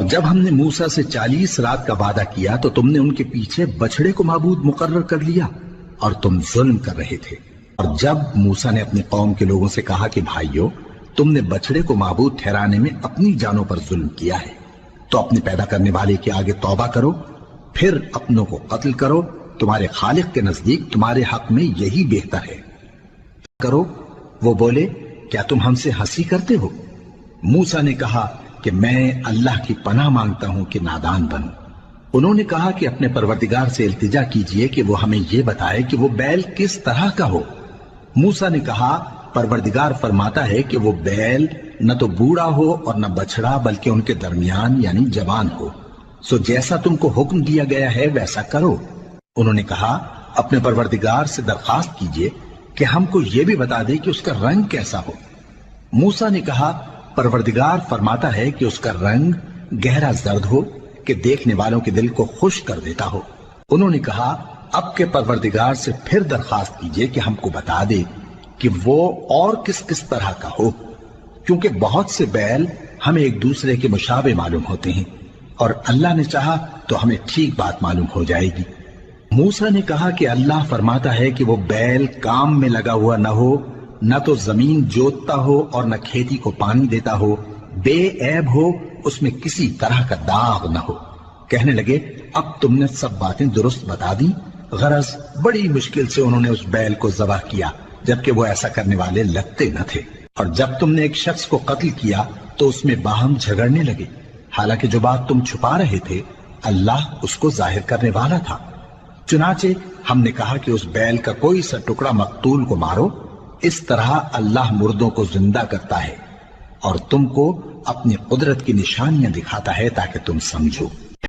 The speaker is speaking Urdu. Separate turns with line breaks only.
اور جب ہم نے موسیٰ سے 40 رات کا وعدہ کیا تو تم نے ان کے پیچھے بچڑے کو معبود مقرر کر لیا اور تم ظلم کر رہے تھے۔ اور جب موسیٰ نے اپنی قوم کے لوگوں سے کہا کہ بھائیو، تم نے بچڑے کو معبود ٹھہرانے میں اپنی جانوں پر ظلم کیا ہے، تو اپنے پیدا کرنے والے کے آگے توبہ کرو، پھر اپنوں کو قتل کرو، تمہارے خالق کے نزدیک تمہارے حق میں یہی بہتر ہے۔ کرو۔ وہ بولے، کیا تم ہم سے ہنسی کرتے ہو؟ موسیٰ نے کہا کہ میں اللہ کی پناہ مانگتا ہوں کہ نادان بنوں۔ انہوں نے کہا کہ اپنے پروردگار سے التجا کیجئے کہ وہ ہمیں یہ بتائے کہ وہ بیل کس طرح کا ہو۔ موسیٰ نے کہا، پروردگار فرماتا ہے کہ وہ بیل نہ تو بوڑھا ہو اور نہ بچڑا، بلکہ ان کے درمیان یعنی جوان ہو، سو جیسا تم کو حکم دیا گیا ہے ویسا کرو۔ انہوں نے کہا، اپنے پروردگار سے درخواست کیجئے کہ ہم کو یہ بھی بتا دے کہ اس کا رنگ کیسا ہو۔ موسیٰ نے کہا، پروردگار فرماتا ہے کہ اس کا رنگ گہرا زرد ہو کہ دیکھنے والوں کے دل کو خوش کر دیتا ہو۔ انہوں نے کہا، اب کے پروردگار سے پھر درخواست کیجئے کہ ہم کو بتا دے کہ وہ اور کس کس طرح کا ہو، کیونکہ بہت سے بیل ہمیں ایک دوسرے کے مشابہ معلوم ہوتے ہیں، اور اللہ نے چاہا تو ہمیں ٹھیک بات معلوم ہو جائے گی۔ موسیٰ نے کہا کہ اللہ فرماتا ہے کہ وہ بیل کام میں لگا ہوا نہ ہو، نہ تو زمین جوتتا ہو اور نہ کھیتی کو پانی دیتا ہو، بے عیب ہو، اس میں کسی طرح کا داغ نہ ہو۔ کہنے لگے، اب تم نے سب باتیں درست بتا دی۔ غرض بڑی مشکل سے انہوں نے اس بیل کو ذبح کیا، جبکہ وہ ایسا کرنے والے لگتے نہ تھے۔ اور جب تم نے ایک شخص کو قتل کیا تو اس میں باہم جھگڑنے لگے، حالانکہ جو بات تم چھپا رہے تھے اللہ اس کو ظاہر کرنے والا تھا۔ چنانچہ ہم نے کہا کہ اس بیل کا کوئی سا ٹکڑا مقتول کو مارو، اس طرح اللہ مردوں کو زندہ کرتا ہے اور تم کو اپنی قدرت کی نشانیاں دکھاتا ہے تاکہ تم سمجھو۔